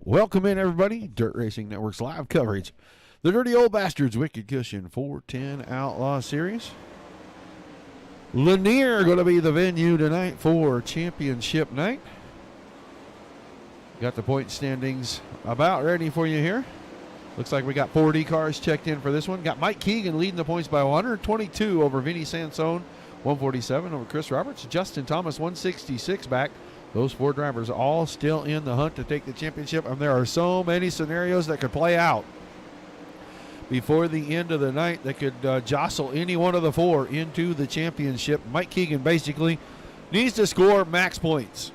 Welcome in, everybody. Dirt Racing Network's live coverage. The Dirty Old Bastards Wicked Cushion 410 Outlaw Series. Lanier going to be the venue tonight for championship night. Got the point standings about ready for you here. Looks like we got 40 cars checked in for this one. Got Mike Keegan leading the points by 122 over Vinny Sansone, 147 over Chris Roberts. Justin Thomas, 166 back. Those four drivers all still in the hunt to take the championship, and there are so many scenarios that could play out before the end of the night that could jostle any one of the four into the championship. Mike Keegan basically needs to score max points.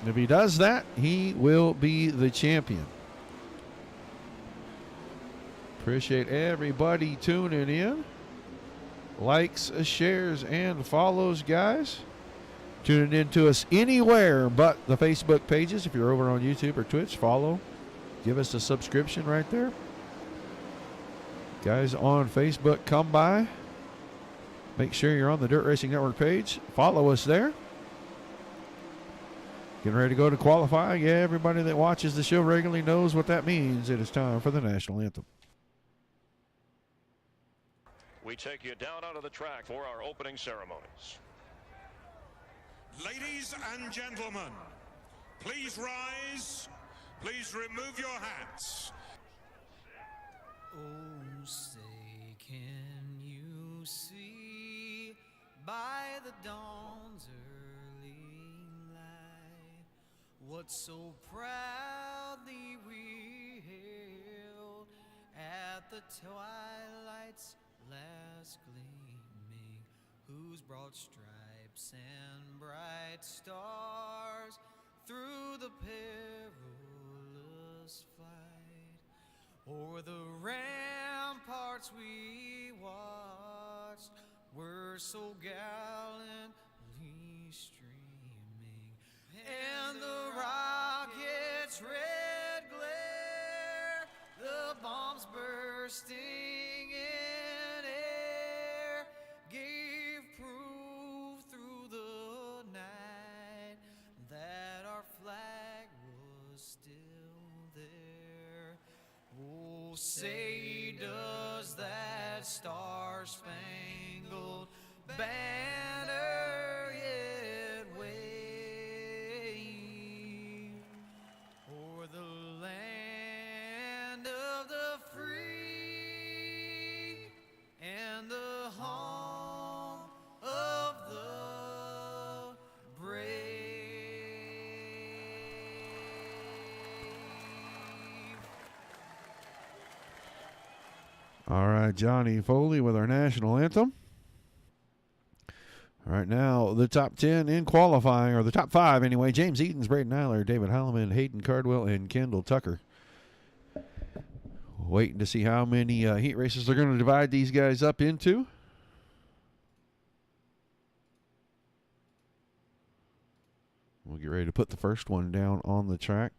If he does that, he will be the champion. Appreciate everybody tuning in. Likes, shares, and follows, guys. Tuning in to us anywhere but the Facebook pages. If you're over on YouTube or Twitch, follow. Give us a subscription right there. Guys on Facebook, come by. Make sure you're on the Dirt Racing Network page. Follow us there. Getting ready to go to qualifying. Yeah, everybody that watches the show regularly knows what that means. It is time for the national anthem. We take you down onto the track for our opening ceremonies. Ladies and gentlemen, please rise. Please remove your hats. Oh, say, can you see by the dawn's early light what so proudly we hailed at the twilight's last gleaming, whose broad stripes and bright stars through the perilous flight o'er the ramparts we watched were so gallantly streaming, and the rocket's red glare, the bombs bursting in air, gave proof through the night that our flag was still there. Oh, say does that star-spangled banner yet wave o'er the land of the free and the home of the brave. All right, Johnny Foley with our national anthem. All right, now the top 10 in qualifying, or the top 5 anyway. James Eatons, Braden Eiler, David Heilman, Hayden Cardwell, and Kendall Tucker. Waiting to see how many heat races they're going to divide these guys up into. We'll get ready to put the first one down on the track.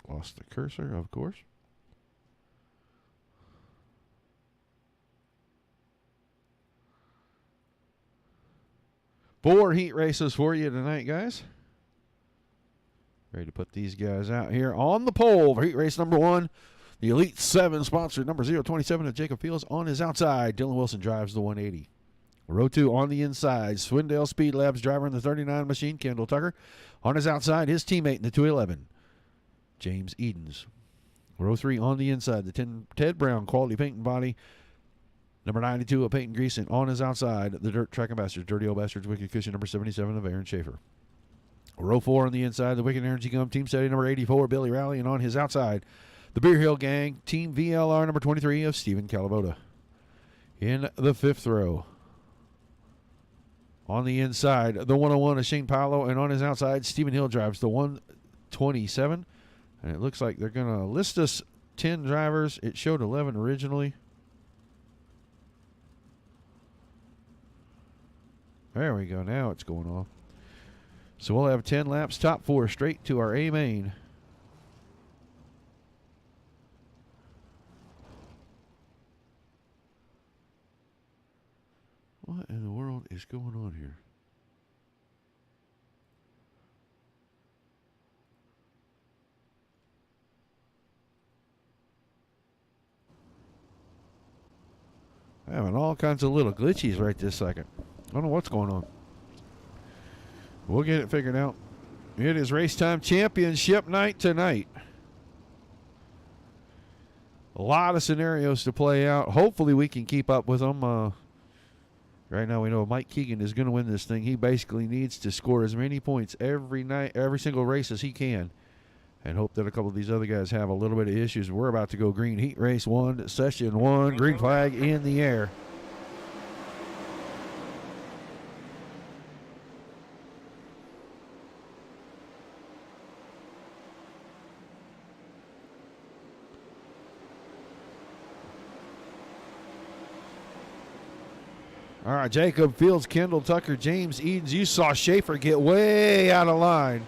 Lost the cursor, of course. Four heat races for you tonight, guys. Ready to put these guys out here on the pole for heat race number 1. The Elite 7 sponsored number 027 of Jacob Fields on his outside. Dylan Wilson drives the 180. Row 2 on the inside. Swindale Speed Labs driver in the 39 machine, Kendall Tucker. On his outside, his teammate in the 211, James Eatons. Row 3 on the inside. The Ted Brown Quality Paint and Body. Number 92 of Peyton Greason on his outside. The Dirt Track Ambassadors, Dirty Old Bastards, Wicked Cushion, number 77 of Aaron Schaefer. Row 4 on the inside, the Wicked Energy Gum Team Steady, number 84, Billy Rowley. And on his outside, the Beer Hill Gang, Team VLR, number 23 of Stephen Calavoda. In the 5th row, on the inside, the 101 of Shane Paolo. And on his outside, Stephen Hill drives the 127. And it looks like they're going to list us 10 drivers. It showed 11 originally. There we go. Now it's going off. So we'll have 10 laps, top 4 straight to our A main. What in the world is going on here? Having all kinds of little glitchies right this second. I don't know what's going on. We'll get it figured out. It is Race Time Championship night tonight. A lot of scenarios to play out. Hopefully we can keep up with them. Right now we know Mike Keegan is going to win this thing. He basically needs to score as many points every night, every single race as he can, and hope that a couple of these other guys have a little bit of issues. We're about to go green. Heat race 1, session 1, green flag in the air. All right, Jacob Fields, Kendall Tucker, James Edens. You saw Schaefer get way out of line.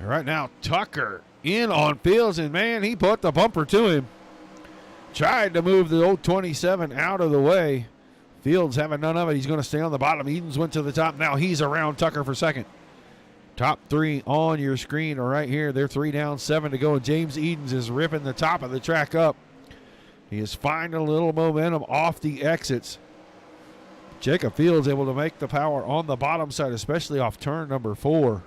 All right, now Tucker in on Fields, and man, he put the bumper to him. Tried to move the old 27 out of the way. Fields having none of it. He's going to stay on the bottom. Edens went to the top. Now he's around Tucker for second. Top 3 on your screen are right here. They're 3 down, 7 to go. And James Edens is ripping the top of the track up. He is finding a little momentum off the exits. Jacob Fields able to make the power on the bottom side, especially off turn number 4.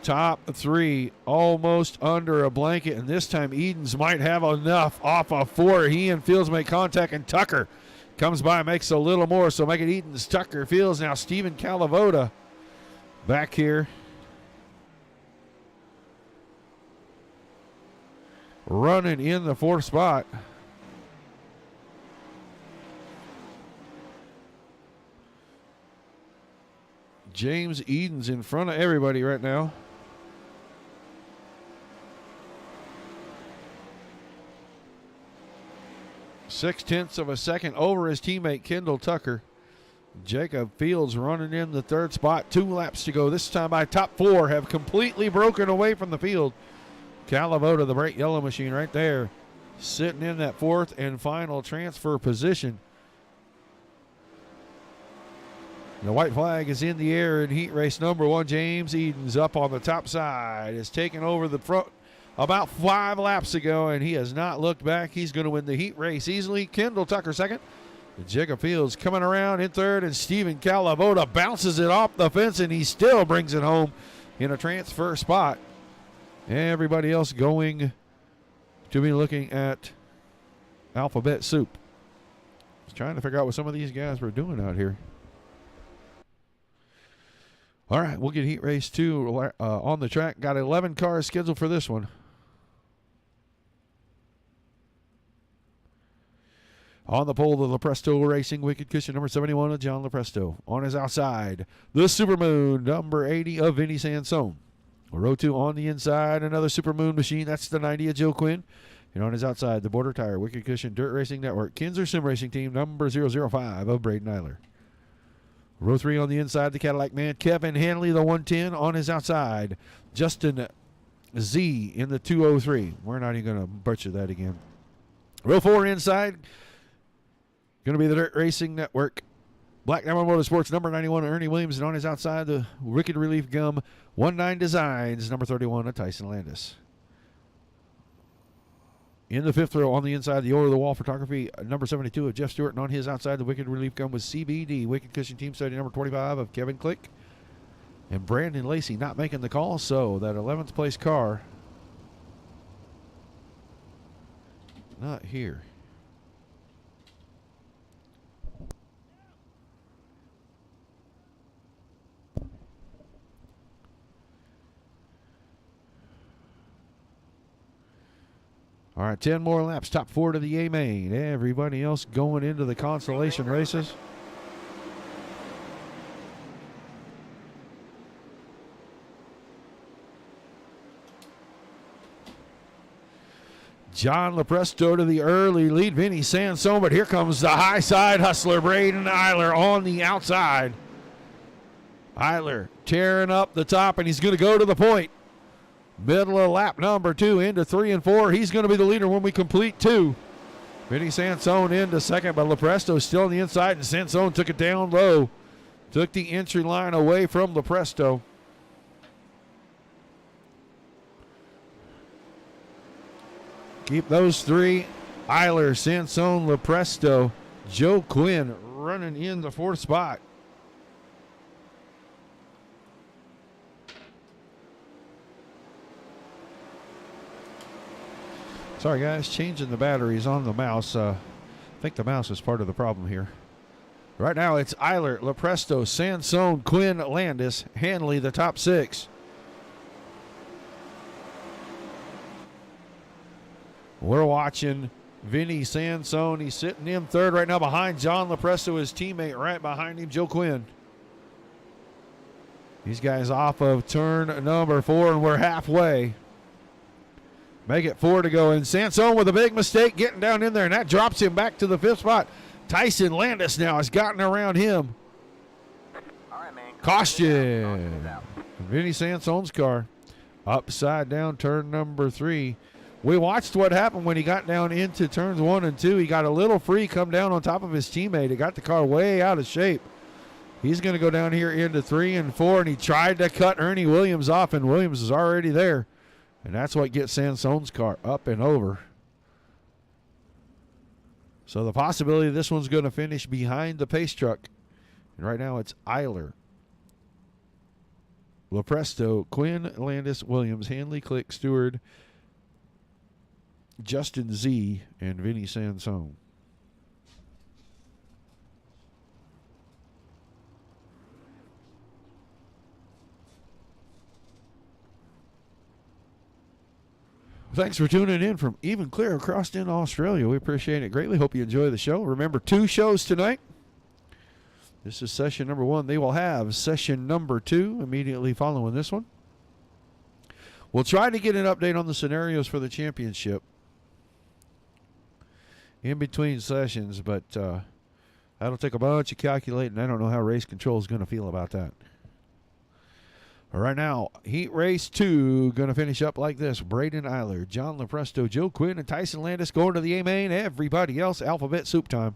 Top 3 almost under a blanket. And this time Edens might have enough off of 4. He and Fields make contact, and Tucker comes by, makes a little more, so make it Edens, Tucker, Fields. Now Stephen Calavoda back here. Running in the 4th spot. James Edens in front of everybody right now. Six-tenths of a second over his teammate Kendall Tucker. Jacob Fields running in the 3rd spot. 2 laps to go. This time by top 4 have completely broken away from the field. Calavoda, the bright yellow machine right there, sitting in that 4th and final transfer position. The white flag is in the air in heat race number 1. James Edens up on the top side is taking over the front about 5 laps ago, and he has not looked back. He's going to win the heat race easily. Kendall Tucker second. Jacob Fields coming around in 3rd, and Stephen Calavoda bounces it off the fence, and he still brings it home in a transfer spot. Everybody else going to be looking at alphabet soup. I was trying to figure out what some of these guys were doing out here. All right, we'll get heat race 2 on the track. Got 11 cars scheduled for this one. On the pole, the Lepresto Racing Wicked Cushion, number 71 of John Lepresto. On his outside, the Supermoon, number 80 of Vinny Sansone. Row 2 on the inside, another Supermoon machine. That's the 90 of Joe Quinn. And on his outside, the Border Tire Wicked Cushion Dirt Racing Network, Kinzer Sim Racing Team, number 005 of Braden Eiler. Row 3 on the inside, the Cadillac Man, Kevin Hanley, the 110. On his outside, Justin Z in the 203. We're not even going to butcher that again. Row 4 inside, going to be the Dirt Racing Network, Black Diamond Motorsports, number 91, Ernie Williams. And on his outside, the Wicked Relief Gum, 19 Designs, number 31 of Tyson Landis. In the 5th row on the inside, the over-the-wall photography, number 72 of Jeff Stewart. And on his outside, the Wicked Relief Gum with CBD, Wicked Cushion Team Study, number 25 of Kevin Click. And Brandon Lacey not making the call, so that 11th place car not here. All right, 10 more laps, top 4 to the A main. Everybody else going into the consolation races. John Lepresto to the early lead, Vinny Sansone, but here comes the high side hustler, Braden Eiler on the outside. Eiler tearing up the top, and he's going to go to the point. Middle of lap number 2 into 3 and 4. He's going to be the leader when we complete 2. Vinny Sansone into second, but Lepresto still on the inside, and Sansone took it down low. Took the entry line away from Lepresto. Keep those three. Eiler, Sansone, Lepresto, Joe Quinn running in the 4th spot. Sorry, guys, changing the batteries on the mouse. I think the mouse is part of the problem here. Right now, it's Eiler, Lepresto, Sansone, Quinn, Landis, Hanley, the top 6. We're watching Vinny Sansone. He's sitting in 3rd right now behind John Lepresto, his teammate right behind him, Joe Quinn. These guys off of turn number 4, and we're halfway. Make it 4 to go, and Sansone with a big mistake getting down in there, and that drops him back to the 5th spot. Tyson Landis now has gotten around him. All right, man. Caution. Vinny Sansone's car upside down turn number 3. We watched what happened when he got down into turns 1 and 2. He got a little free, come down on top of his teammate. It got the car way out of shape. He's going to go down here into 3 and 4, and he tried to cut Ernie Williams off, and Williams is already there. And that's what gets Sansone's car up and over. So the possibility this one's going to finish behind the pace truck. And right now it's Eiler, Lepresto, Quinn, Landis, Williams, Hanley, Click, Stewart, Justin Z, and Vinny Sansone. Thanks for tuning in from even clear across in Australia. We appreciate it greatly. Hope you enjoy the show. Remember, 2 shows tonight. This is session number 1. They will have session number 2 immediately following this one. We'll try to get an update on the scenarios for the championship in between sessions, but that'll take a bunch of calculating. I don't know how race control is going to feel about that. Right now, heat race 2 going to finish up like this. Braden Eiler, John Lepresto, Joe Quinn, and Tyson Landis going to the A-main. Everybody else, alphabet soup time.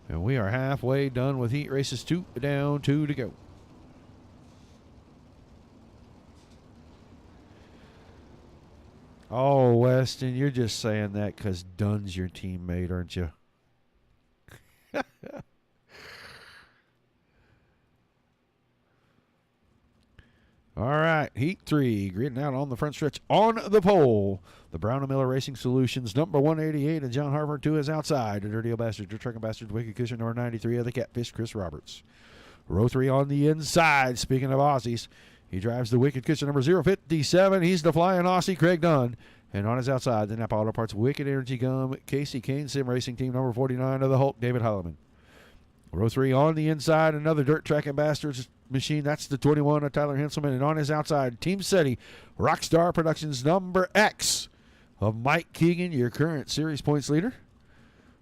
And we are halfway done with heat races 2 down, 2 to go. Oh, Weston, you're just saying that because Dunn's your teammate, aren't you? All right, heat 3, gridding out on the front stretch on the pole. The Brown & Miller Racing Solutions, number 188, and John Harvard to his outside. The Dirty Old Bastards, the Trucking Bastards, Wicked Cushion, number 93 of the Catfish, Chris Roberts. Row 3 on the inside, speaking of Aussies. He drives the Wicked Cushion, number 057. He's the flying Aussie, Craig Dunn. And on his outside, the Napa Auto Parts, Wicked Energy Gum, Casey Kane Sim Racing Team, number 49 of the Hulk, David Holloman. Row 3 on the inside, another Dirt Track and Bastards machine. That's the 21 of Tyler Henselman. And on his outside, Team SETI, Rockstar Productions, number X of Mike Keegan, your current series points leader.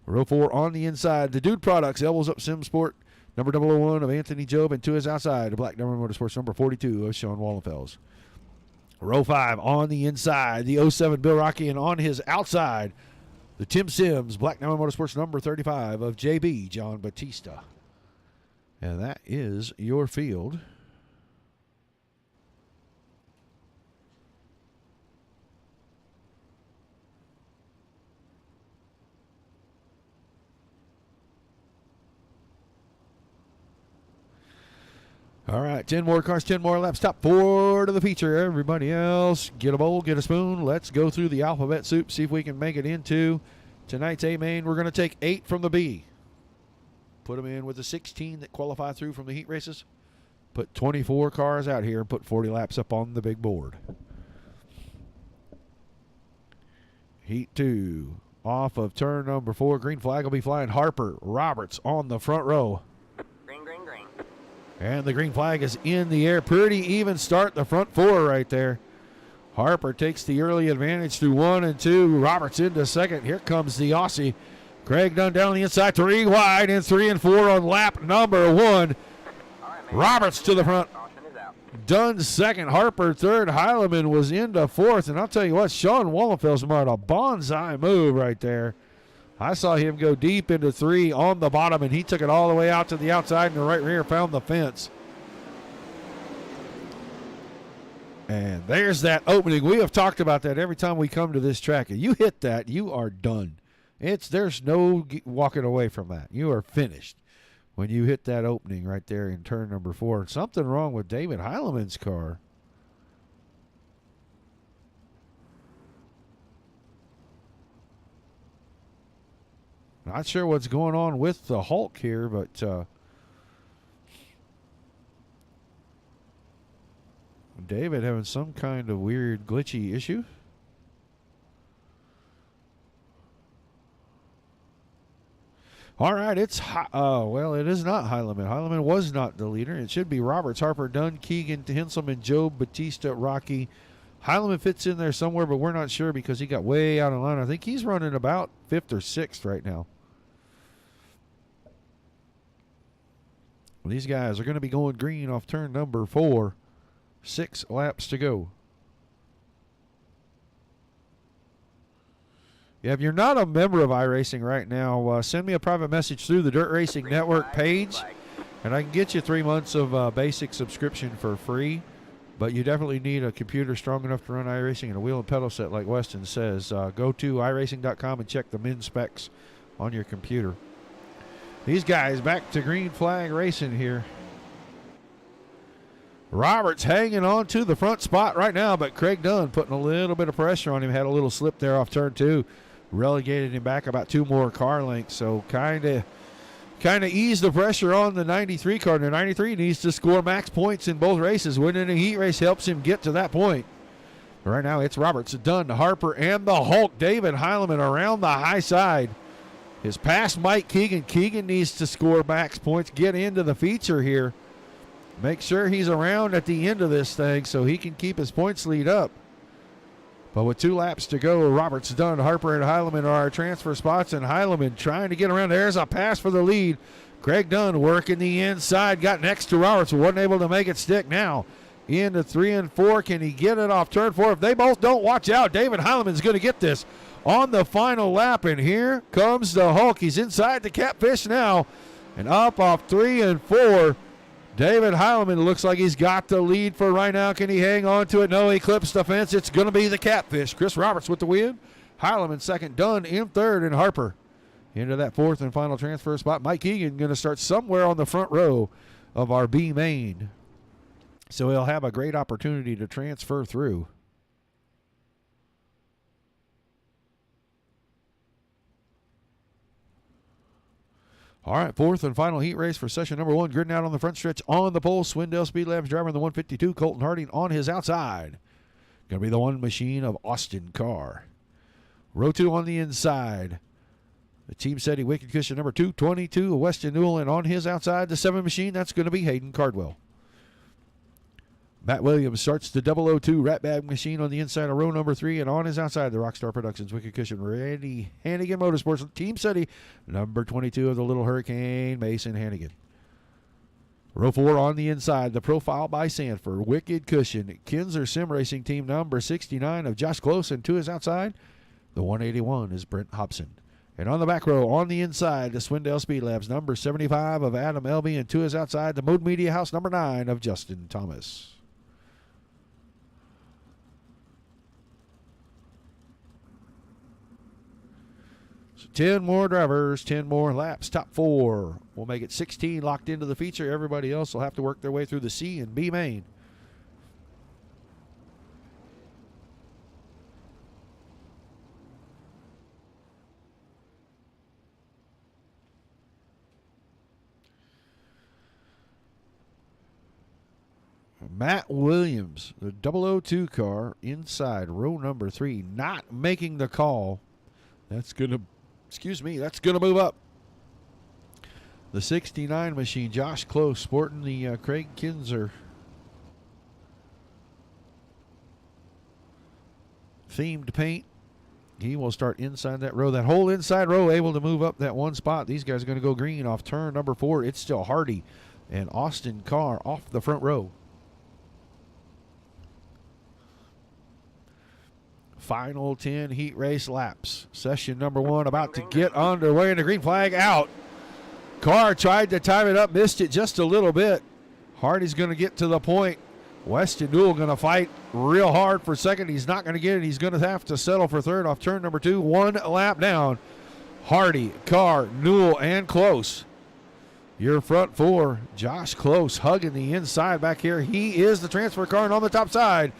Row 4 on the inside, the Dude Products, Elbows Up Sim Sport, number 001 of Anthony Job. And to his outside, the Black Diamond Motorsports, number 42 of Sean Wallenfels. Row 5 on the inside, the 07 Bill Rocky. And on his outside, the Tim Sims, Black Diamond Motorsports, number 35 of JB, John Batista. And that is your field. All right, 10 more cars, 10 more laps. Top 4 to the feature. Everybody else, get a bowl, get a spoon. Let's go through the alphabet soup, see if we can make it into tonight's A-main. We're going to take 8 from the B. Put them in with the 16 that qualify through from the heat races. Put 24 cars out here and put 40 laps up on the big board. Heat 2. Off of turn number 4. Green flag will be flying. Harper Roberts on the front row. Green, green, green. And the green flag is in the air. Pretty even start, the front 4 right there. Harper takes the early advantage through 1 and 2. Roberts into second. Here comes the Aussie. Craig Dunn down the inside, 3 wide, and 3 and 4 on lap number 1. Roberts to the front. Dunn second, Harper third. Heileman was into 4th. And I'll tell you what, Sean Wallenfels made a bonsai move right there. I saw him go deep into 3 on the bottom, and he took it all the way out to the outside, and the right rear found the fence. And there's that opening. We have talked about that every time we come to this track. If you hit that, you are done. There's no walking away from that. You are finished when you hit that opening right there in turn number 4. Something wrong with David Heileman's car. Not sure what's going on with the Hulk here, but David having some kind of weird glitchy issue. All right, it is not Heileman. Heileman was not the leader. It should be Roberts, Harper, Dunn, Keegan, Henselman, Job, Batista, Rocky. Heileman fits in there somewhere, but we're not sure because he got way out of line. I think he's running about 5th or 6th right now. Well, these guys are going to be going green off turn number 4. 6 laps to go. Yeah, if you're not a member of iRacing right now, send me a private message through the Dirt Racing Network page, and I can get you 3 months of basic subscription for free. But you definitely need a computer strong enough to run iRacing and a wheel and pedal set like Weston says. Go to iRacing.com and check the min specs on your computer. These guys back to green flag racing here. Roberts hanging on to the front spot right now, but Craig Dunn putting a little bit of pressure on him. Had a little slip there off turn 2. Relegated him back about 2 more car lengths. So kind of eased the pressure on the 93 car. The 93 needs to score max points in both races. Winning a heat race helps him get to that point. Right now it's Roberts, Dunn, Harper, and the Hulk. David Heileman around the high side. His past Mike Keegan. Keegan needs to score max points, get into the feature here. Make sure he's around at the end of this thing so he can keep his points lead up. But with 2 laps to go, Roberts, Dunn, Harper, and Heileman are our transfer spots, and Heileman trying to get around. There's a pass for the lead. Craig Dunn working the inside, got next to Roberts, wasn't able to make it stick. Now into 3 and 4. Can he get it off turn 4? If they both don't watch out, David Heileman's going to get this on the final lap, and here comes the Hulk. He's inside the Catfish now, and up off 3 and 4. David Heileman looks like he's got the lead for right now. Can he hang on to it? No, he clips the fence. It's going to be the Catfish. Chris Roberts with the win. Heileman second, Dunn in third, and Harper into that 4th and final transfer spot. Mike Egan going to start somewhere on the front row of our B main. So he'll have a great opportunity to transfer through. All right, 4th and final heat race for session number 1. Gridding out on the front stretch on the pole. Swindell Speed Labs driver in the 152. Colton Harding on his outside. Going to be the one machine of Austin Carr. Row 2 on the inside. The Team City Wicked Cushion number 222. Weston Newell, and on his outside, the 7 machine. That's going to be Hayden Cardwell. Matt Williams starts the 002 Rat Bag machine on the inside of row number 3, and on his outside, the Rockstar Productions Wicked Cushion Randy Hannigan Motorsports Team City number 22 of the Little Hurricane, Mason Hannigan. Row 4 on the inside, the Profile by Sanford Wicked Cushion Kinzer Sim Racing Team number 69 of Josh Close, and to his outside, the 181 is Brent Hobson. And on the back row, on the inside, the Swindell Speed Labs number 75 of Adam Elby, and to his outside, the Mode Media House number 9 of Justin Thomas. 10 more drivers, 10 more laps. Top 4 will make it 16 locked into the feature. Everybody else will have to work their way through the C and B main. Matt Williams, the 002 car, inside row number 3, not making the call. That's going to move up. The 69 machine, Josh Close, sporting the Craig Kinzer themed paint. He will start inside that row. That whole inside row able to move up that one spot. These guys are going to go green off turn number 4. It's still Hardy and Austin Carr off the front row. Final 10 heat race laps. Session number 1 about to get underway, and the green flag out. Carr tried to time it up, missed it just a little bit. Hardy's going to get to the point. Weston Newell going to fight real hard for second. He's not going to get it. He's going to have to settle for third off turn number 2. 1 lap down. Hardy, Carr, Newell, and Close. Your front 4. Josh Close hugging the inside back here. He is the transfer car, and on the top side,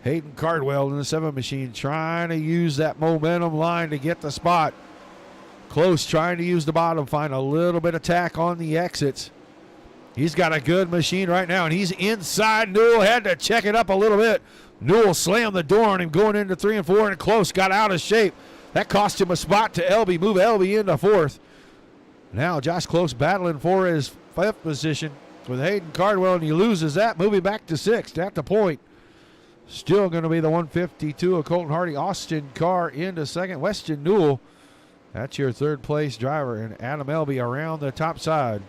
Hayden Cardwell in the 7 machine trying to use that momentum line to get the spot. Close trying to use the bottom, find a little bit of tack on the exits. He's got a good machine right now, and he's inside. Newell had to check it up a little bit. Newell slammed the door on him going into 3 and 4, and Close got out of shape. That cost him a spot to LB, move LB into 4th. Now Josh Close battling for his 5th position with Hayden Cardwell, and he loses that, moving back to 6th at the point. Still going to be the 152 of Colton Hardy. Austin Carr into 2nd. Weston Newell, that's your 3rd place driver, and Adam Elby around the top side.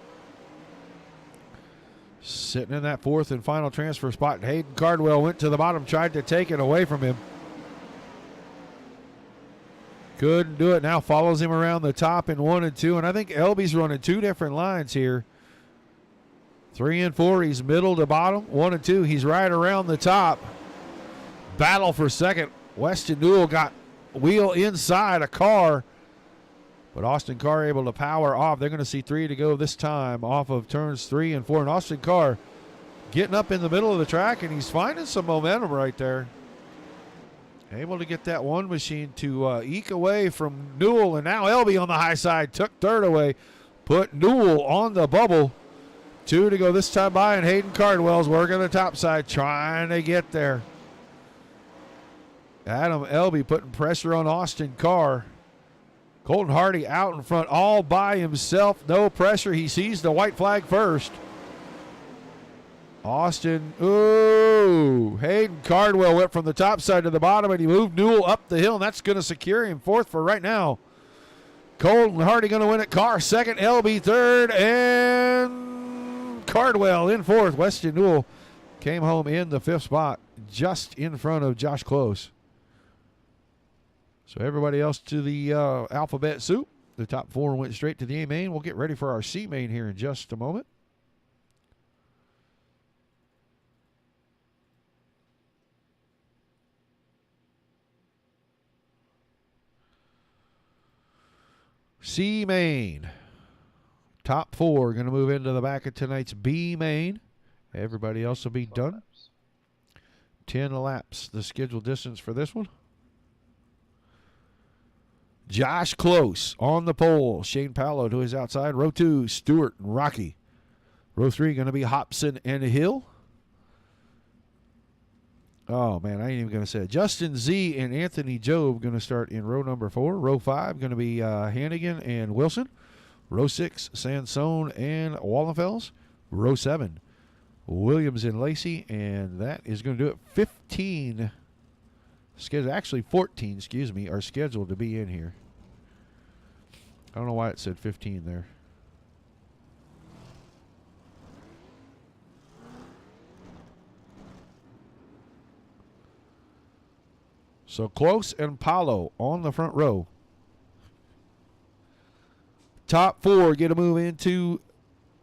Sitting in that 4th and final transfer spot. Hayden Cardwell went to the bottom, tried to take it away from him. Couldn't do it. Now follows him around the top in 1 and 2. And I think Elby's running 2 different lines here. 3 and 4, he's middle to bottom. 1 and 2, he's right around the top. Battle for second. Weston Newell got wheel inside a car, but Austin Carr able to power off. They're going to see 3 to go this time off of turns 3 and 4. And Austin Carr getting up in the middle of the track, and he's finding some momentum right there. Able to get that 1 machine to eke away from Newell, and now Elby on the high side took 3rd away, put Newell on the bubble. 2 to go this time by, and Hayden Cardwell's working the top side, trying to get there. Adam Elby putting pressure on Austin Carr. Colton Hardy out in front all by himself. No pressure. He sees the white flag first. Austin, Hayden Cardwell went from the top side to the bottom, and he moved Newell up the hill, and that's going to secure him 4th for right now. Colton Hardy going to win it. Carr 2nd, LB 3rd, and Cardwell in 4th. Weston Newell came home in the 5th spot, just in front of Josh Close. So everybody else to the alphabet soup. The top 4 went straight to the A main. We'll get ready for our C main here in just a moment. C main. Top 4 going to move into the back of tonight's B main. Everybody else will be done. 10 laps, the scheduled distance for this one. Josh Close on the pole. Shane Paolo to his outside. Row 2, Stewart and Rocky. Row 3 going to be Hobson and Hill. Oh, man, I ain't even going to say it. Justin Z and Anthony Job going to start in row number 4. Row 5 going to be Hannigan and Wilson. Row 6, Sansone and Wallenfels. Row 7, Williams and Lacey. And that is going to do it. 15, actually 14, excuse me, are scheduled to be in here. I don't know why it said 15 there. So Close and Paulo on the front row. Top 4 get a move into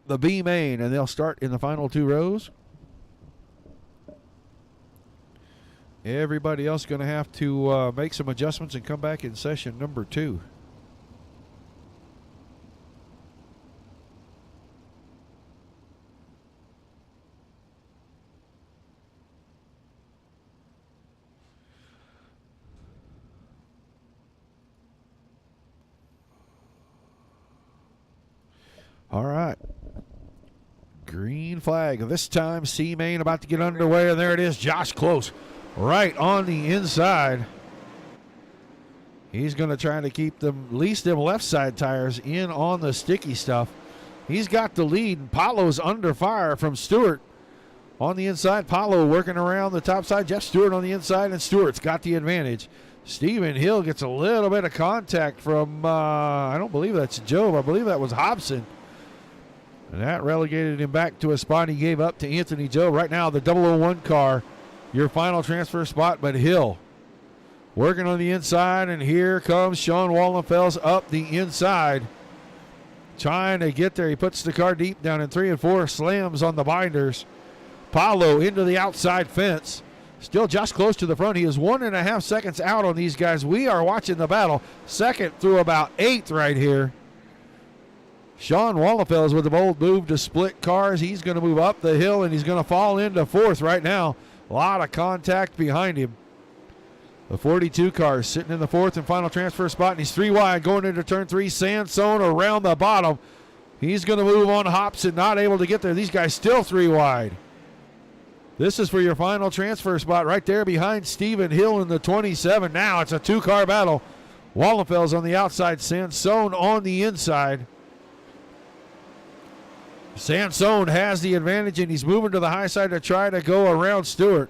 the B main, and they'll start in the final 2 rows. Everybody else going to have to make some adjustments and come back in session number 2. All right. Green flag. This time, C main about to get underway, and there it is. Josh Close right on the inside. He's going to try to keep them, at least them left side tires, in on the sticky stuff. He's got the lead, and Paulo's under fire from Stewart. On the inside, Paulo working around the top side. Jeff Stewart on the inside, and Stewart's got the advantage. Stephen Hill gets a little bit of contact from, I don't believe that's Job. I believe that was Hobson. And that relegated him back to a spot he gave up to Anthony Joe. Right now, the 001 car, your final transfer spot, but Hill working on the inside, and here comes Sean Wallenfels up the inside, trying to get there. He puts the car deep down in 3 and 4, slams on the binders. Paulo into the outside fence. Still just close to the front. He is 1.5 seconds out on these guys. We are watching the battle. Second through about 8th right here. Sean Wallenfels with a bold move to split cars. He's going to move up the hill, and he's going to fall into 4th right now. A lot of contact behind him. The 42 car is sitting in the 4th and final transfer spot, and he's 3 wide going into turn 3. Sansone around the bottom. He's going to move on Hobson, not able to get there. These guys still 3 wide. This is for your final transfer spot right there behind Stephen Hill in the 27. Now it's a 2-car battle. Wallenfels on the outside, Sansone on the inside. Sansone has the advantage, and he's moving to the high side to try to go around Stewart.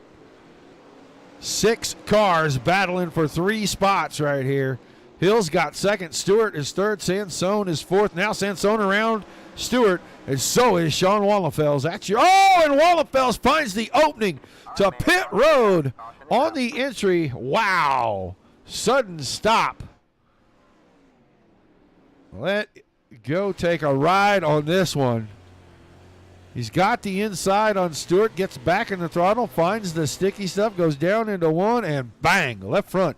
6 cars battling for 3 spots right here. Hill's got 2nd. Stewart is 3rd. Sansone is 4th. Now Sansone around Stewart, and so is Sean Wallenfels. That's your, and Wallenfels finds the opening to pit road on the entry. Wow. Sudden stop. Let go take a ride on this one. He's got the inside on Stewart, gets back in the throttle, finds the sticky stuff, goes down into 1, and bang, left front.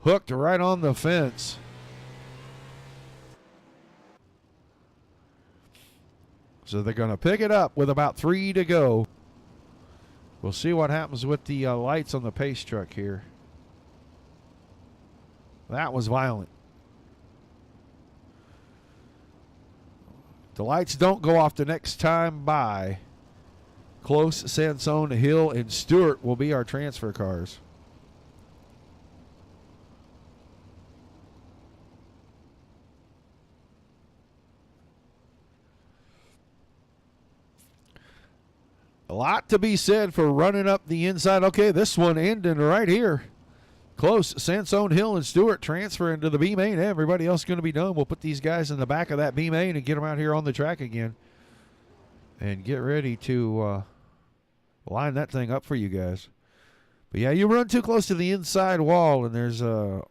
Hooked right on the fence. So they're going to pick it up with about 3 to go. We'll see what happens with the lights on the pace truck here. That was violent. The lights don't go off the next time by. Close, Sansone, Hill, and Stewart will be our transfer cars. A lot to be said for running up the inside. Okay, this one ending right here. Close, Sansone, Hill, and Stewart transfer into the B main. Everybody else going to be done. We'll put these guys in the back of that B main and get them out here on the track again. And get ready to line that thing up for you guys. But yeah, you run too close to the inside wall, and there's a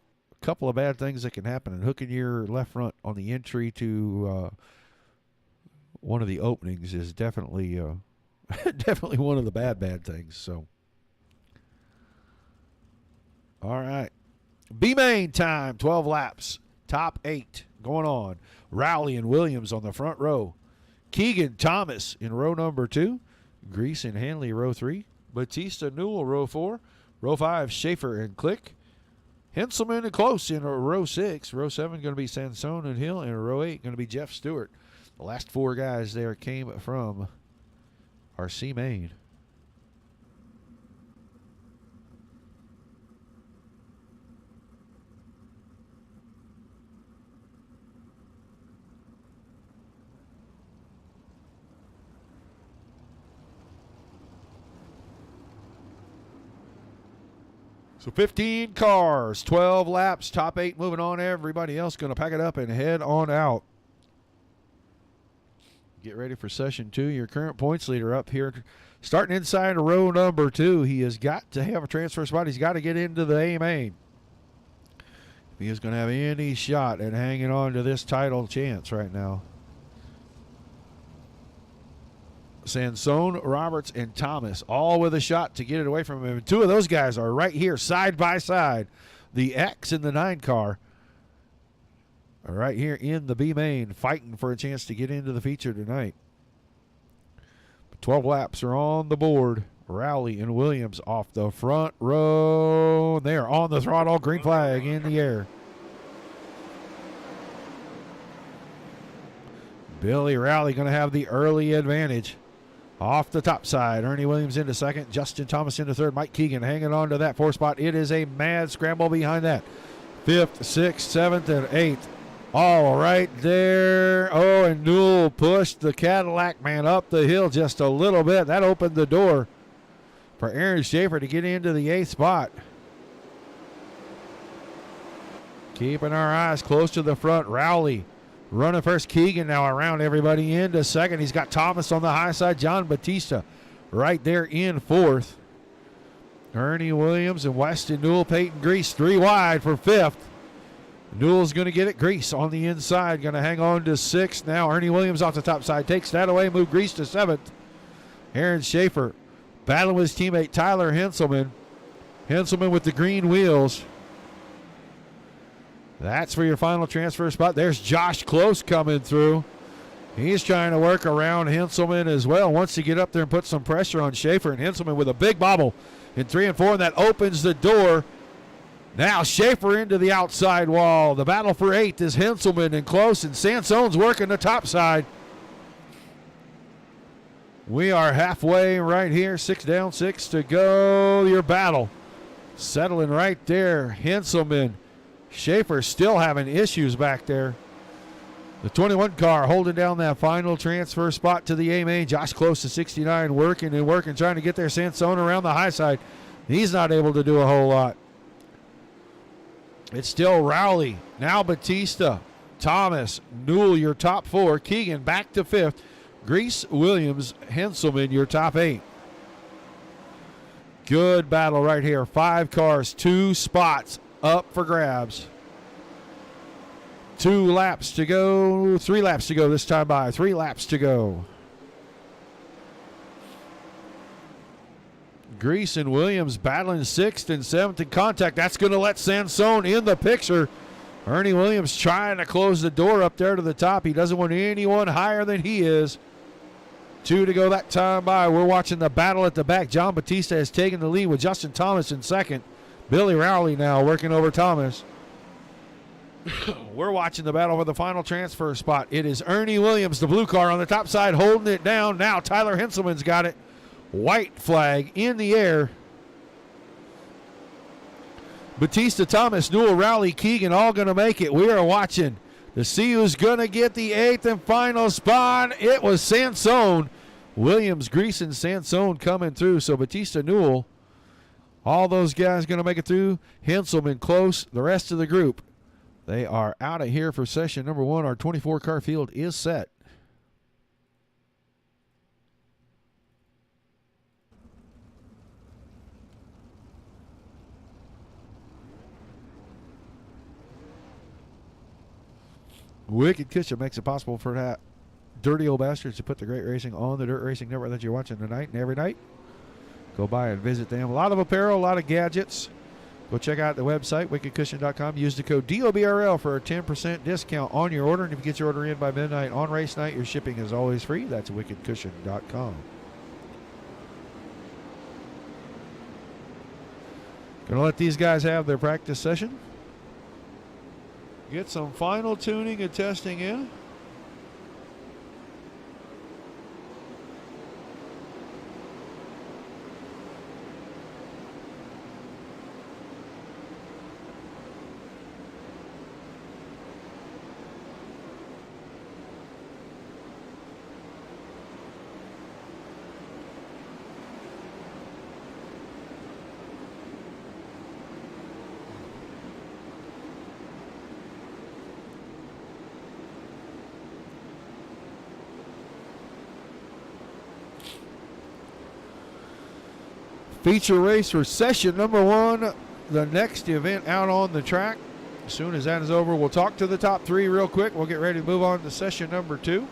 couple of bad things that can happen. And hooking your left front on the entry to one of the openings is definitely definitely one of the bad things. So, all right. B-main time, 12 laps. Top 8 going on. Rowley and Williams on the front row. Keegan Thomas in row number 2. Grease and Hanley, row 3. Batista Newell, row 4. Row 5, Schaefer and Click. Henselman and Close in row 6. Row 7 going to be Sansone and Hill. And row 8 going to be Jeff Stewart. The last 4 guys there came from our C main. So 15 cars, 12 laps, top 8 moving on. Everybody else going to pack it up and head on out. Get ready for session 2. Your current points leader up here. Starting inside row number 2. He has got to have a transfer spot. He's got to get into the A main. If he is going to have any shot at hanging on to this title chance right now. Sansone, Roberts, and Thomas all with a shot to get it away from him. And 2 of those guys are right here side by side. The X and the 9 car are right here in the B main fighting for a chance to get into the feature tonight. 12 laps are on the board. Rowley and Williams off the front row. They are on the throttle. Green flag in the air. Billy Rowley going to have the early advantage. Off the top side, Ernie Williams into second, Justin Thomas into third, Mike Keegan hanging on to that 4th spot. It is a mad scramble behind that. 5th, 6th, 7th, and 8th. All right there. Oh, and Newell pushed the Cadillac man up the hill just a little bit. That opened the door for Aaron Schaefer to get into the 8th spot. Keeping our eyes close to the front. Rowley running first. Keegan now around everybody into second. He's got Thomas on the high side. John Batista right there in 4th. Ernie Williams and Weston Newell, Peyton Grease 3 wide for 5th. Newell's going to get it. Grease on the inside. Going to hang on to 6th. Now Ernie Williams off the top side. Takes that away. Move Grease to 7th. Aaron Schaefer battling with his teammate Tyler Henselman. Henselman with the green wheels. That's for your final transfer spot. There's Josh Close coming through. He's trying to work around Henselman as well. Wants to get up there and put some pressure on Schaefer. And Henselman with a big bobble in 3 and 4. And that opens the door. Now Schaefer into the outside wall. The battle for 8th is Henselman and Close. And Sansone's working the top side. We are halfway right here. 6 down, 6 to go. Your battle settling right there. Henselman. Schaefer still having issues back there. The 21 car holding down that final transfer spot to the A main. Josh Close to 69, working and working, trying to get there. Sansone around the high side. He's not able to do a whole lot. It's still Rowley. Now Batista, Thomas, Newell, your top 4. Keegan back to 5th. Grease, Williams, Henselman, your top 8. Good battle right here. 5 cars, 2 spots up for grabs. 2 laps to go. 3 laps to go this time by. 3 laps to go. Grease and Williams battling 6th and 7th in contact. That's going to let Sansone in the picture. Ernie Williams trying to close the door up there to the top. He doesn't want anyone higher than he is. 2 to go that time by. We're watching the battle at the back. John Batista has taken the lead with Justin Thomas in 2nd. Billy Rowley now working over Thomas. We're watching the battle for the final transfer spot. It is Ernie Williams, the blue car on the top side, holding it down. Now Tyler Henselman's got it. White flag in the air. Batista, Thomas, Newell, Rowley, Keegan all going to make it. We are watching to see who's going to get the 8th and final spot. It was Sansone. Williams, Grease, and Sansone coming through. So Batista, Newell, all those guys going to make it through. Henselman, Close, the rest of the group. They are out of here for session number 1. Our 24-car field is set. Wicked Kitchen makes it possible for that dirty old bastards to put the great racing on the Dirt Racing Network that you're watching tonight and every night. Go by and visit them. A lot of apparel, a lot of gadgets. Go check out the website, wickedcushion.com. Use the code DOBRL for a 10% discount on your order. And if you get your order in by midnight on race night, your shipping is always free. That's wickedcushion.com. Going to let these guys have their practice session. Get some final tuning and testing in. Feature race for session number 1, the next event out on the track. As soon as that is over, we'll talk to the top 3 real quick. We'll get ready to move on to session number 2.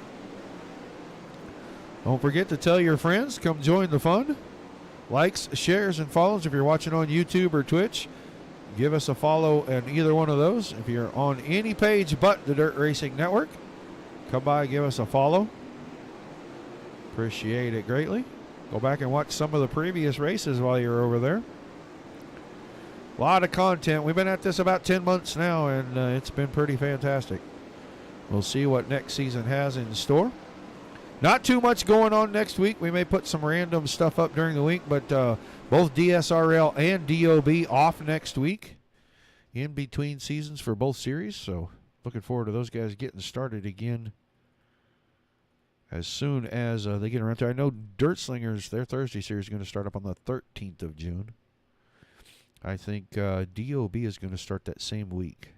Don't forget to tell your friends, come join the fun. Likes, shares, and follows. If you're watching on YouTube or Twitch, give us a follow on either one of those. If you're on any page but the Dirt Racing Network, come by and give us a follow. Appreciate it greatly. Go back and watch some of the previous races while you're over there. A lot of content. We've been at this about 10 months now, and it's been pretty fantastic. We'll see what next season has in store. Not too much going on next week. We may put some random stuff up during the week, but both DSRL and DOB off next week in between seasons for both series. So looking forward to those guys getting started again as soon as they get around there. I know Dirt Slingers, their Thursday series is going to start up on the 13th of June. I think DOB is going to start that same week.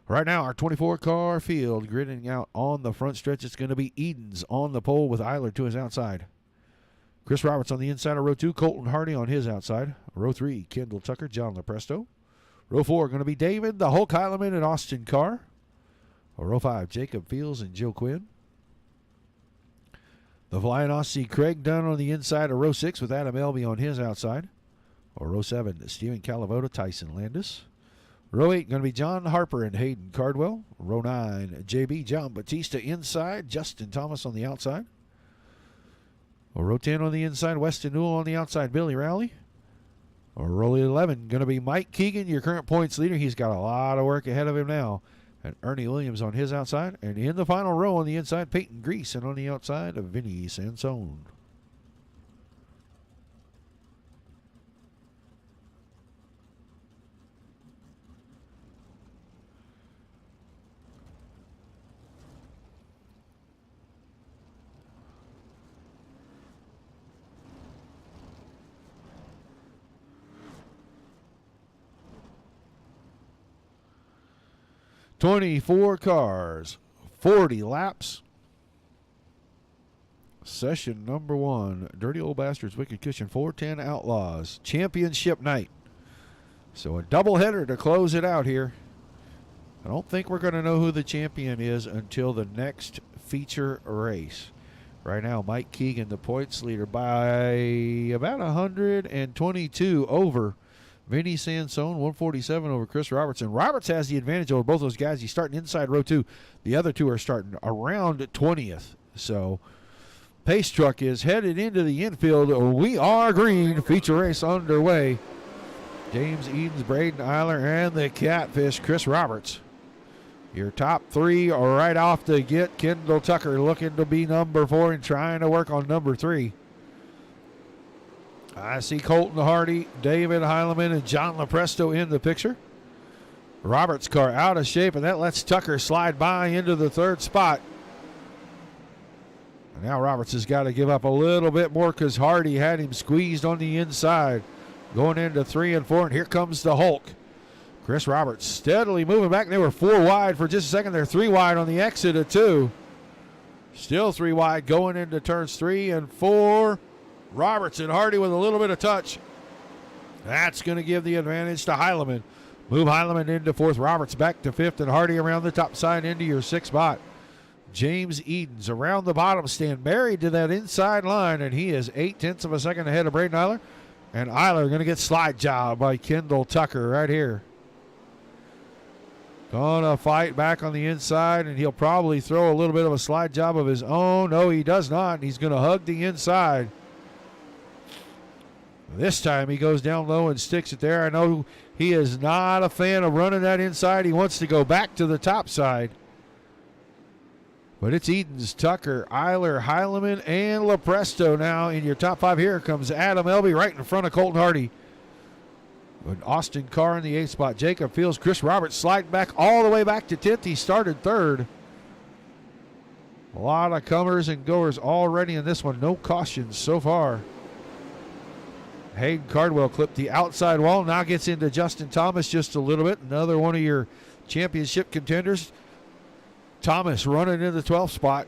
Right now, our 24-car field gridding out on the front stretch. It's going to be Edens on the pole with Eiler to his outside. Chris Roberts on the inside of row 2. Colton Hardy on his outside. Row 3, Kendall Tucker, John Lepresto. Row 4, going to be David, the Hulk Heileman, and Austin Carr. Row 5, Jacob Fields and Joe Quinn. The Flying Aussie Craig Dunn on the inside of row 6 with Adam Elby on his outside. Or row 7, Stephen Calavota, Tyson Landis. Row 8 going to be John Harper and Hayden Cardwell. Row 9, JB John Batista inside, Justin Thomas on the outside. Or row 10 on the inside, Weston Newell on the outside, Billy Rowley. Or row 11 going to be Mike Keegan, your current points leader. He's got a lot of work ahead of him now. And Ernie Williams on his outside. And in the final row on the inside, Peyton Grease. And on the outside, Vinny Sansone. "24 cars, 40 laps. Session number 1, Dirty Old Bastards, Wicked Kitchen, 410 Outlaws, championship night. So a doubleheader to close it out here. I don't think we're going to know who the champion is until the next feature race. Right now, Mike Keegan, the points leader, by about 122 over Vinny Sansone, 147 over Chris Robertson. Roberts has the advantage over both those guys. He's starting inside row 2. The other two are starting around 20th. So Pace Truck is headed into the infield. We are green. Feature race underway. James Edens, Braden Eiler, and the Catfish, Chris Roberts. Your top 3 are right off the get. Kendall Tucker looking to be number 4 and trying to work on number 3. I see Colton Hardy, David Heileman, and John LaPresto in the picture. Roberts' car out of shape, and that lets Tucker slide by into the 3rd spot. And now Roberts has got to give up a little bit more because Hardy had him squeezed on the inside. Going into 3 and 4, and here comes the Hulk. Chris Roberts steadily moving back. They were 4 wide for just a second. They're 3 wide on the exit of 2. Still 3 wide going into turns 3 and 4. Roberts and Hardy with a little bit of touch. That's going to give the advantage to Heileman. Move Heileman into 4th. Roberts back to 5th, and Hardy around the top side into your 6th spot. James Edens around the bottom stand, married to that inside line, and he is 0.8 of a second ahead of Braden Eiler. And Eiler going to get slide job by Kendall Tucker right here. Gonna fight back on the inside, and he'll probably throw a little bit of a slide job of his own. No, he does not. He's going to hug the inside. This time he goes down low and sticks it there. I know he is not a fan of running that inside. He wants to go back to the top side. But it's Edens, Tucker, Eiler, Heileman, and LaPresto now in your top 5. Here comes Adam Elby right in front of Colton Hardy. But Austin Carr in the 8th spot. Jacob Fields, Chris Roberts sliding back all the way back to 10th. He started 3rd. A lot of comers and goers already in this one. No cautions so far. Hayden Cardwell clipped the outside wall. Now gets into Justin Thomas just a little bit. Another one of your championship contenders. Thomas running in the 12th spot.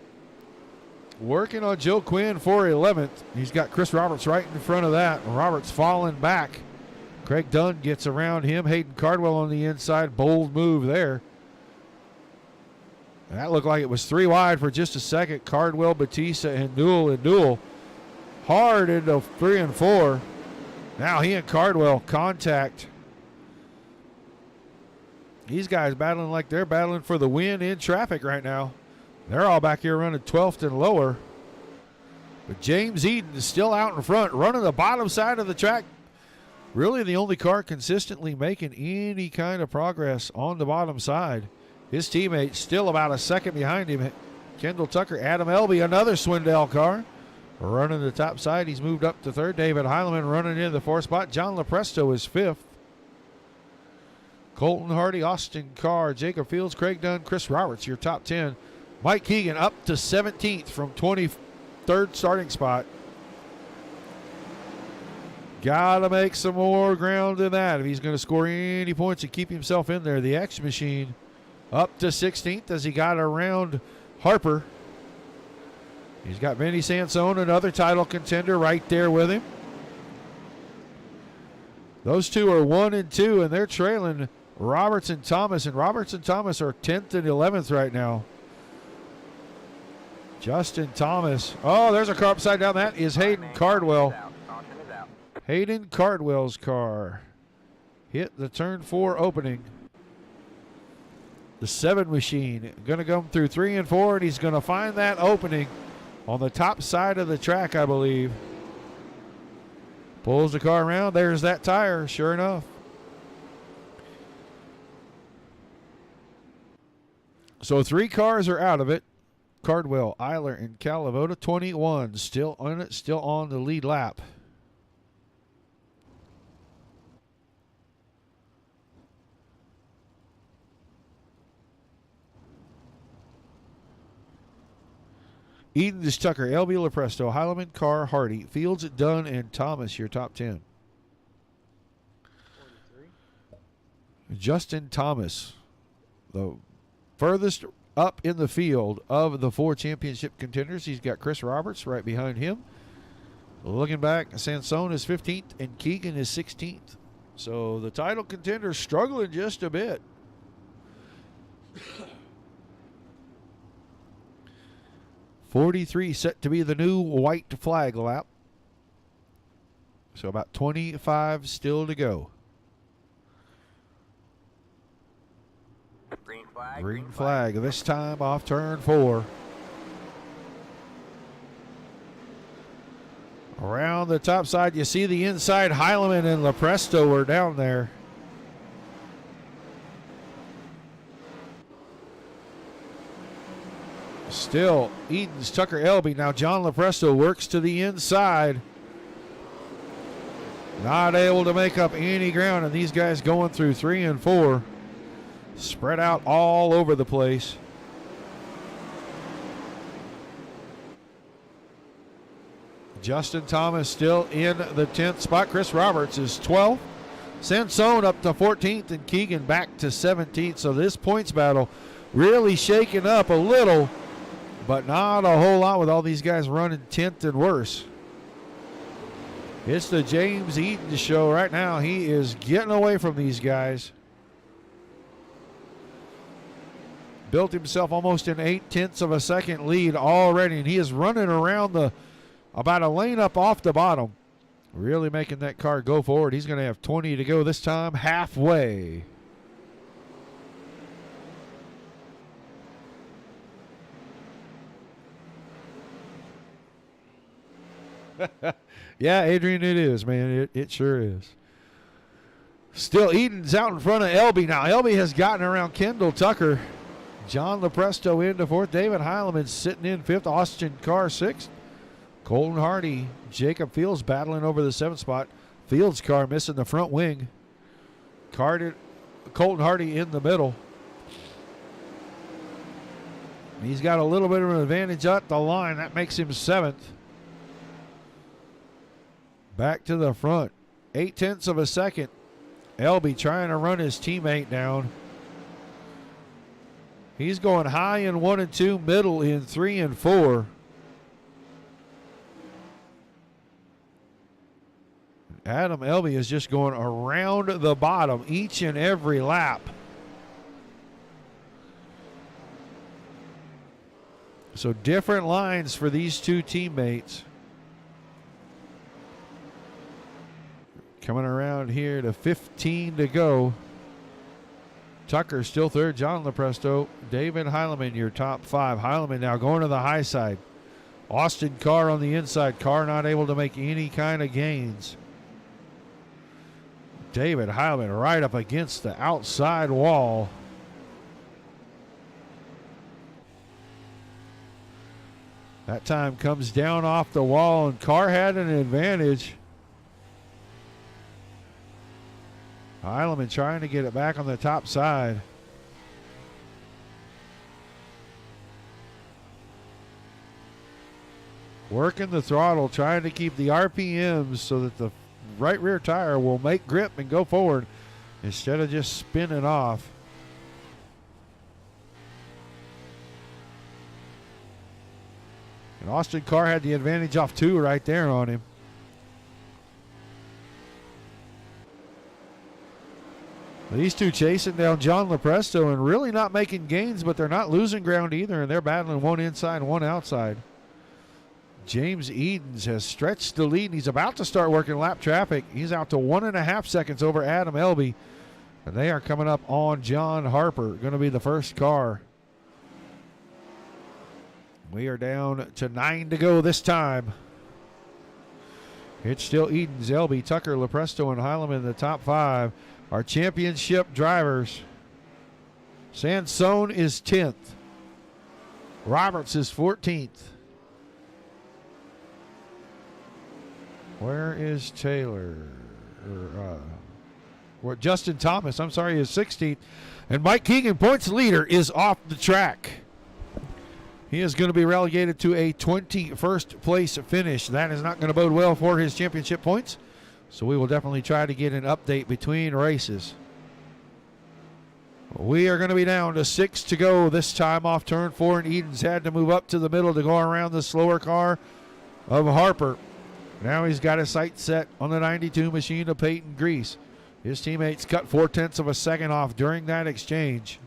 Working on Joe Quinn for 11th. He's got Chris Roberts right in front of that. Roberts falling back. Craig Dunn gets around him. Hayden Cardwell on the inside. Bold move there. And that looked like it was 3 wide for just a second. Cardwell, Batista, and Newell hard into 3 and 4. Now he and Cardwell contact. These guys battling like they're battling for the win in traffic right now. They're all back here running 12th and lower. But James Eden is still out in front, running the bottom side of the track. Really the only car consistently making any kind of progress on the bottom side. His teammate still about a second behind him. Kendall Tucker, Adam Elby, another Swindell car. Running the top side, he's moved up to 3rd. David Heileman running in the 4th spot. John LaPresto is 5th. Colton Hardy, Austin Carr, Jacob Fields, Craig Dunn, Chris Roberts, your top 10. Mike Keegan up to 17th from 23rd starting spot. Got to make some more ground than that if he's going to score any points and keep himself in there. The X Machine up to 16th as he got around Harper. He's got Vinny Sansone, another title contender, right there with him. Those two are 1 and 2, and they're trailing Roberts and Thomas. And Roberts and Thomas are 10th and 11th right now. Justin Thomas. Oh, there's a car upside down. That is Hayden Cardwell. Caution is out. Hayden Cardwell's car hit the turn 4 opening. The 7 machine going to come through 3 and 4, and he's going to find that opening on the top side of the track, I believe. Pulls the car around. There's that tire, sure enough. So 3 cars are out of it. Cardwell, Eiler, and Calavoda. 21 still on it, still on the lead lap. Edens, Tucker, LB, LaPresto, Heileman, Carr, Hardy, Fields, Dunn, and Thomas, your top 10. 43. Justin Thomas, the furthest up in the field of the 4 championship contenders. He's got Chris Roberts right behind him. Looking back, Sansone is 15th, and Keegan is 16th. So the title contenders struggling just a bit. 43 set to be the new white flag lap. So about 25 still to go. Green flag. Green flag this time off turn 4. Around the top side, you see the inside. Heileman and LaPresto are down there. Still, Edens, Tucker, Elby. Now John LaPresto works to the inside. Not able to make up any ground, and these guys going through 3 and 4. Spread out all over the place. Justin Thomas still in the 10th spot. Chris Roberts is 12th. Sansone up to 14th, and Keegan back to 17th. So this points battle really shaking up a little, but not a whole lot with all these guys running 10th and worse. It's the James Eaton show right now. He is getting away from these guys. Built himself almost an 0.8 of a second lead already, and he is running around about a lane up off the bottom. Really making that car go forward. He's going to have 20 to go this time, halfway. Yeah, Adrian, it is, man. It sure is. Still, Eden's out in front of Elby now. Elby has gotten around Kendall Tucker. John LaPresto into 4th. David Heileman sitting in 5th. Austin Carr 6th. Colton Hardy, Jacob Fields battling over the 7th spot. Fields' car missing the front wing. Colton Hardy in the middle. He's got a little bit of an advantage at the line. That makes him 7th. Back to the front. 0.8 of a second. Elby trying to run his teammate down. He's going high in 1 and 2, middle in 3 and 4. Adam Elby is just going around the bottom each and every lap. So different lines for these two teammates. Coming around here to 15 to go. Tucker still 3rd. John LaPresto. David Heileman, your top 5. Heileman now going to the high side. Austin Carr on the inside. Carr not able to make any kind of gains. David Heileman right up against the outside wall. That time comes down off the wall, and Carr had an advantage. Heileman trying to get it back on the top side. Working the throttle, trying to keep the RPMs so that the right rear tire will make grip and go forward instead of just spinning off. And Austin Carr had the advantage off 2 right there on him. These two chasing down John Lepresto and really not making gains, but they're not losing ground either, and they're battling one inside and one outside. James Edens has stretched the lead, and he's about to start working lap traffic. He's out to 1.5 seconds over Adam Elby, and they are coming up on John Harper, going to be the first car. We are down to 9 to go this time. It's still Edens, Elby, Tucker, Lepresto, and Heileman in the top 5. Our championship drivers. Sansone is 10th. Roberts is 14th. Where is Taylor? Justin Thomas, I'm sorry, is 16th. And Mike Keegan, points leader, is off the track. He is going to be relegated to a 21st place finish. That is not going to bode well for his championship points. So we will definitely try to get an update between races. We are going to be down to 6 to go this time off turn 4, and Edens had to move up to the middle to go around the slower car of Harper. Now he's got his sight set on the 92 machine of Peyton Grease. His teammates cut 0.4 of a second off during that exchange.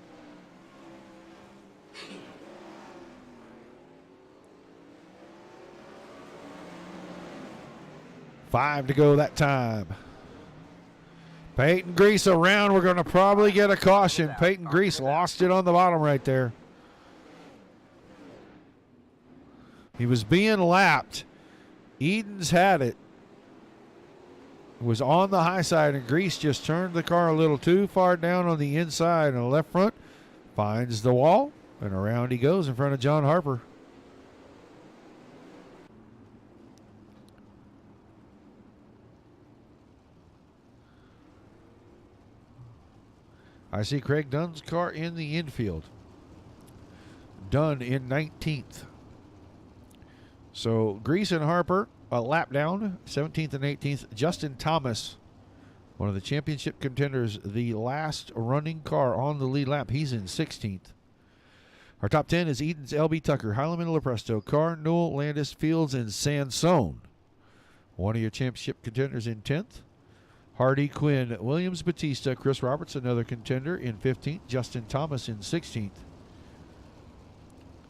Five to go that time. Peyton Grease around. We're going to probably get a caution. Peyton Grease lost it on the bottom right there. He was being lapped. Edens had it. Was on the high side, and Grease just turned the car a little too far down on the inside and the left front. Finds the wall, and around he goes in front of John Harper. I see Craig Dunn's car in the infield. Dunn in 19th. So Grease and Harper a lap down, 17th and 18th. Justin Thomas, one of the championship contenders, the last running car on the lead lap. He's in 16th. Our top 10 is Edens, Elby, Tucker, Heileman, Lepresto, Carr, Newell, Landis, Fields, and Sansone. One of your championship contenders in 10th. Hardy, Quinn, Williams, Batista, Chris Roberts, another contender in 15th. Justin Thomas in 16th.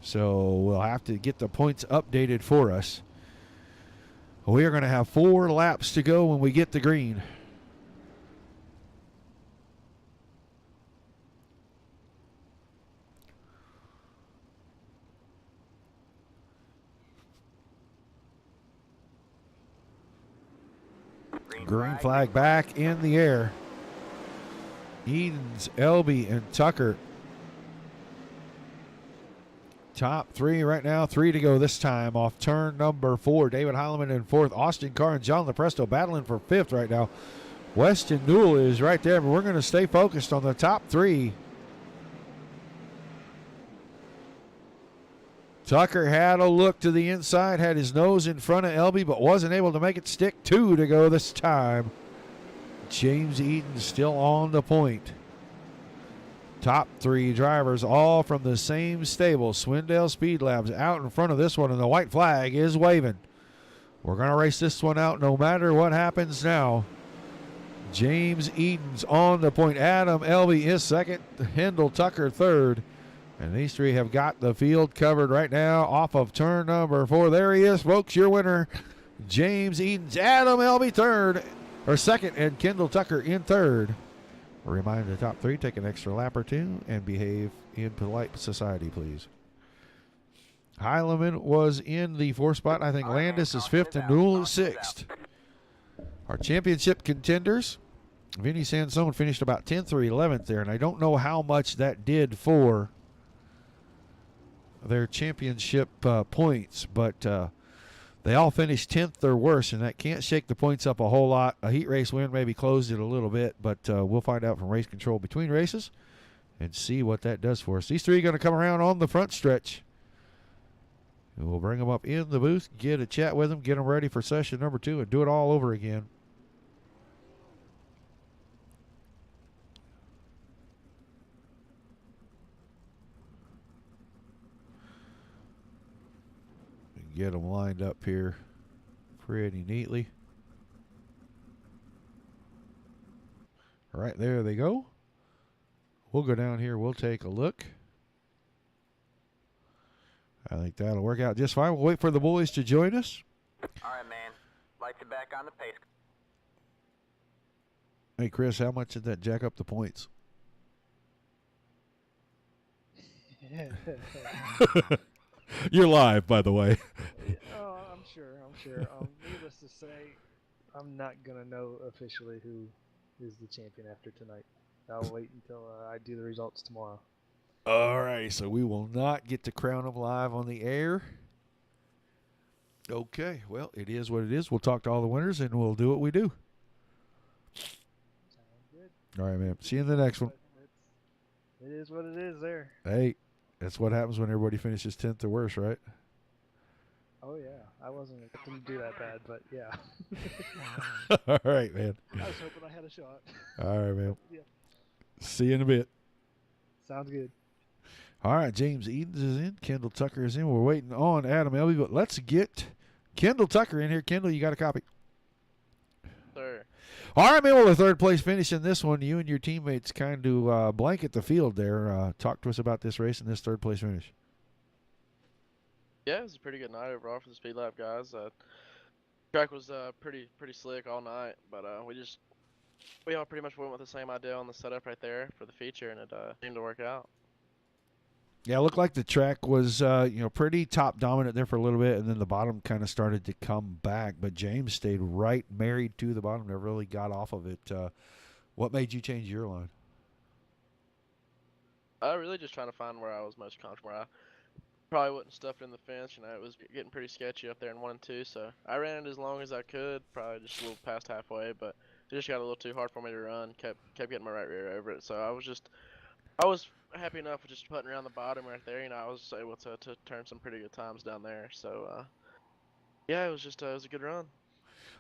So we'll have to get the points updated for us. We are going to have 4 laps to go when we get the green. Green flag back in the air. Edens, Elby, and Tucker. Top 3 right now. 3 to go this time off turn number 4. David Heileman in 4th. Austin Carr and John Lepresto battling for 5th right now. Weston Newell is right there, but we're going to stay focused on the top 3. Tucker had a look to the inside, had his nose in front of Elby, but wasn't able to make it stick. 2 to go this time. James Edens still on the point. Top 3 drivers all from the same stable. Swindell Speed Labs out in front of this one, and the white flag is waving. We're going to race this one out no matter what happens now. James Edens on the point. Adam Elby is second. Hendel Tucker third. And these 3 have got the field covered right now off of turn number 4. There he is, folks, your winner, James Edens. Adam Elby second, and Kendall Tucker in third. A reminder, the top 3, take an extra lap or 2 and behave in polite society, please. Heileman was in the 4th spot. I think Landis is 5th and Newell is 6th. Our championship contenders, Vinny Sansone finished about 10th or 11th there, and I don't know how much that did for their championship points, but they all finished 10th or worse, and that can't shake the points up a whole lot. A heat race win maybe closed it a little bit, but we'll find out from race control between races and see what that does for us. These 3 are going to come around on the front stretch. And we'll bring them up in the booth, get a chat with them, get them ready for session number 2, and do it all over again. Get them lined up here pretty neatly. All right, there they go. We'll go down here. We'll take a look. I think that'll work out just fine. We'll wait for the boys to join us. All right, man. Lights are back on the pace. Hey, Chris, how much did that jack up the points? You're live, by the way. Oh, I'm sure. Needless to say, I'm not gonna know officially who is the champion after tonight. I'll wait until I do the results tomorrow. All right, so we will not get to crown them live on the air. Okay, well, it is what it is. We'll talk to all the winners, and we'll do what we do. Sounds good. All right, man. See you in the next one. It is what it is there. Hey, that's what happens when everybody finishes 10th or worse, right? Oh, yeah. I didn't do that bad, but yeah. All right, man. I was hoping I had a shot. All right, man. Yeah. See you in a bit. Sounds good. All right, James Edens is in. Kendall Tucker is in. We're waiting on Adam Elby, but let's get Kendall Tucker in here. Kendall, you got a copy? Sir. All right, man. Well, the third place finish in this one. You and your teammates kind of blanket the field there. Talk to us about this race and this third place finish. Yeah, it was a pretty good night overall for the Speed Lab guys. Track was pretty slick all night, but we all pretty much went with the same idea on the setup right there for the feature, and it seemed to work out. Yeah, it looked like the track was pretty top dominant there for a little bit, and then the bottom kind of started to come back. But James stayed right married to the bottom, never really got off of it. What made you change your line? I really just trying to find where I was most comfortable. I probably wasn't stuffed in the fence. It was getting pretty sketchy up there in 1 and 2, so I ran it as long as I could, probably just a little past halfway, but it just got a little too hard for me to run. Kept getting my right rear over it, so I was happy enough with just putting around the bottom right there. I was able to turn some pretty good times down there. So, yeah, it was just it was a good run.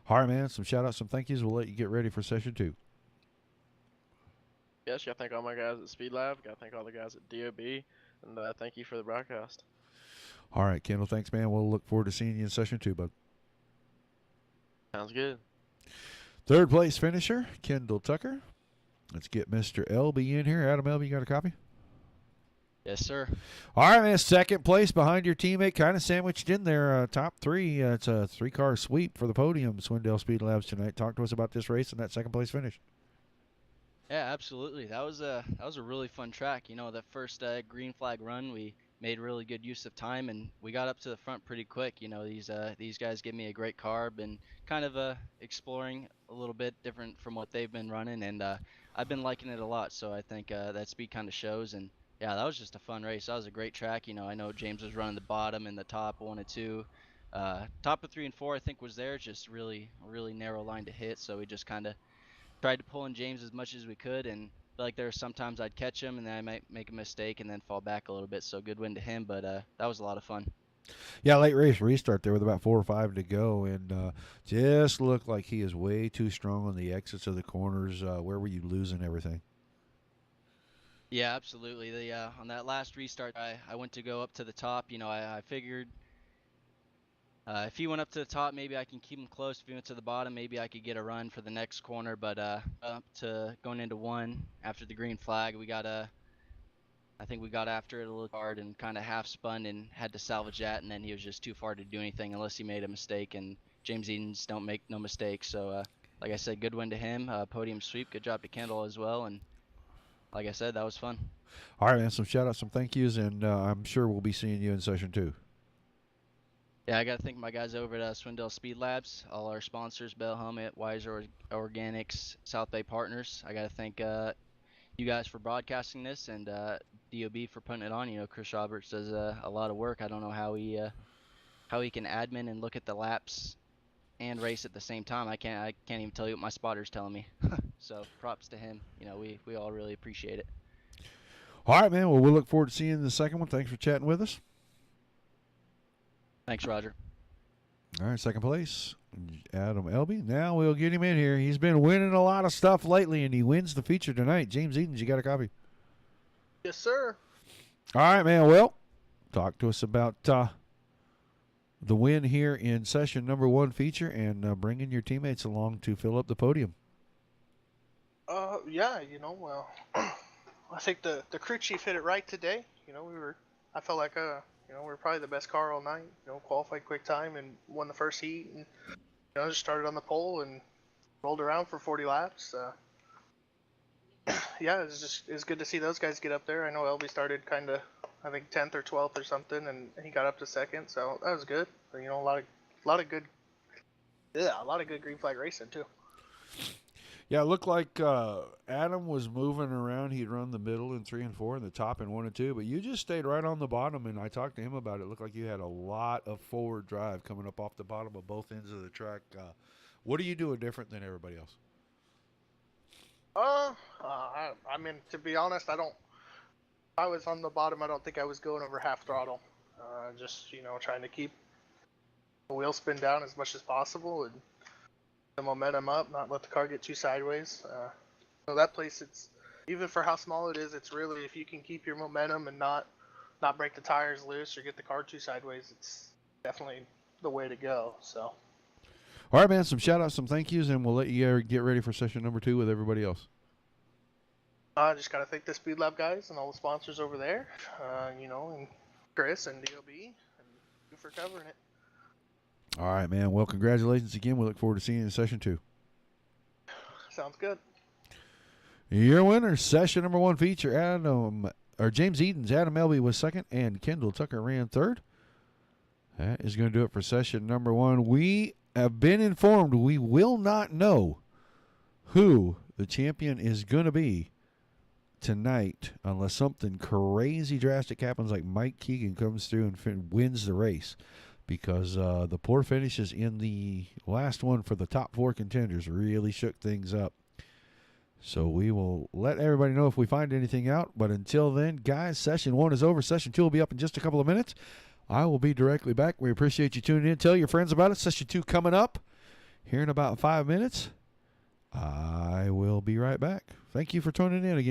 All right, man. Some shout-outs, some thank yous. We'll let you get ready for session 2. Yes, gotta thank all my guys at Speed Lab. Gotta thank all the guys at DOB, and thank you for the broadcast. All right, Kendall. Thanks, man. We'll look forward to seeing you in session 2, bud. Sounds good. Third place finisher, Kendall Tucker. Let's get Mr. Elby in here. Adam Elby, you got a copy? Yes, sir. All right, man. Second place behind your teammate, kind of sandwiched in there. Top 3. It's a 3-car sweep for the podium. Swindell Speed Labs tonight. Talk to us about this race and that second place finish. Yeah, absolutely. That was a really fun track. That first green flag run, we made really good use of time, and we got up to the front pretty quick. These guys gave me a great car, been kind of exploring a little bit different from what they've been running, and I've been liking it a lot. So I think that speed kind of shows, and yeah, that was just a fun race. That was a great track. I know James was running the bottom and the top 1 and 2. Top of 3 and 4, I think, was there. Just really narrow line to hit. So we just kind of tried to pull in James as much as we could, and feel like there were sometimes I'd catch him and then I might make a mistake and then fall back a little bit. So good win to him, but that was a lot of fun. Yeah, late race restart there with about 4 or 5 to go, and just looked like he is way too strong on the exits of the corners. Where were you losing everything? Yeah, absolutely. On that last restart, I went to go up to the top. I figured if he went up to the top, maybe I can keep him close. If he went to the bottom, maybe I could get a run for the next corner. But up to going into 1 after the green flag, I think we got after it a little hard and kind of half spun and had to salvage that. And then he was just too far to do anything unless he made a mistake. And James Edens don't make no mistakes. So like I said, good win to him. Podium sweep. Good job to Kendall as well. And like I said, that was fun. All right, man. Some shout-outs, some thank yous, and I'm sure we'll be seeing you in session 2. Yeah, I got to thank my guys over at Swindell Speed Labs, all our sponsors, Bell Helmet, Wiser Organics, South Bay Partners. I got to thank you guys for broadcasting this, and DOB for putting it on. Chris Roberts does a lot of work. I don't know how he can admin and look at the laps and race at the same time. I can't even tell you what my spotter's telling me. So props to him. We all really appreciate it. All right, man. Well, we'll look forward to seeing you in the second one. Thanks for chatting with us. Thanks, Roger. All right, second place, Adam Elby. Now we'll get him in here. He's been winning a lot of stuff lately, and he wins the feature tonight. James Edens, you got a copy? Yes, sir. All right, man. Well, talk to us about the win here in session number 1 feature and bringing your teammates along to fill up the podium. Yeah, well, I think the crew chief hit it right today. I felt like we were probably the best car all night. Qualified quick time and won the first heat, and just started on the pole and rolled around for 40 laps. Yeah, it's good to see those guys get up there. I know LB started kind of, I think 10th or 12th or something, and he got up to second, so that was good. But, a lot of good green flag racing too. Yeah, it looked like Adam was moving around. He'd run the middle in 3 and 4 and the top in 1 and 2, but you just stayed right on the bottom, and I talked to him about it. It looked like you had a lot of forward drive coming up off the bottom of both ends of the track. What are you doing different than everybody else? I mean, to be honest, I was on the bottom. I don't think I was going over half throttle. Just, trying to keep the wheel spin down as much as possible and the momentum up, not let the car get too sideways. That place, it's, even for how small it is, it's really, if you can keep your momentum and not break the tires loose or get the car too sideways, it's definitely the way to go. So. All right, man, some shout-outs, some thank yous, and we'll let you get ready for session number 2 with everybody else. I just got to thank the Speed Lab guys and all the sponsors over there, and Chris and DOB, and you for covering it. All right, man. Well, congratulations again. We look forward to seeing you in session 2. Sounds good. Your winner, session number 1 feature, James Eden's Adam Elby was second, and Kendall Tucker ran third. That is going to do it for session number 1. We have been informed we will not know who the champion is going to be tonight unless something crazy drastic happens, like Mike Keegan comes through and wins the race, because the poor finishes in the last one for the top 4 contenders really shook things up. So we will let everybody know if we find anything out. But until then, guys, session 1 is over. Session 2 will be up in just a couple of minutes. I will be directly back. We appreciate you tuning in. Tell your friends about it. Session 2 coming up here in about 5 minutes. I will be right back. Thank you for tuning in again.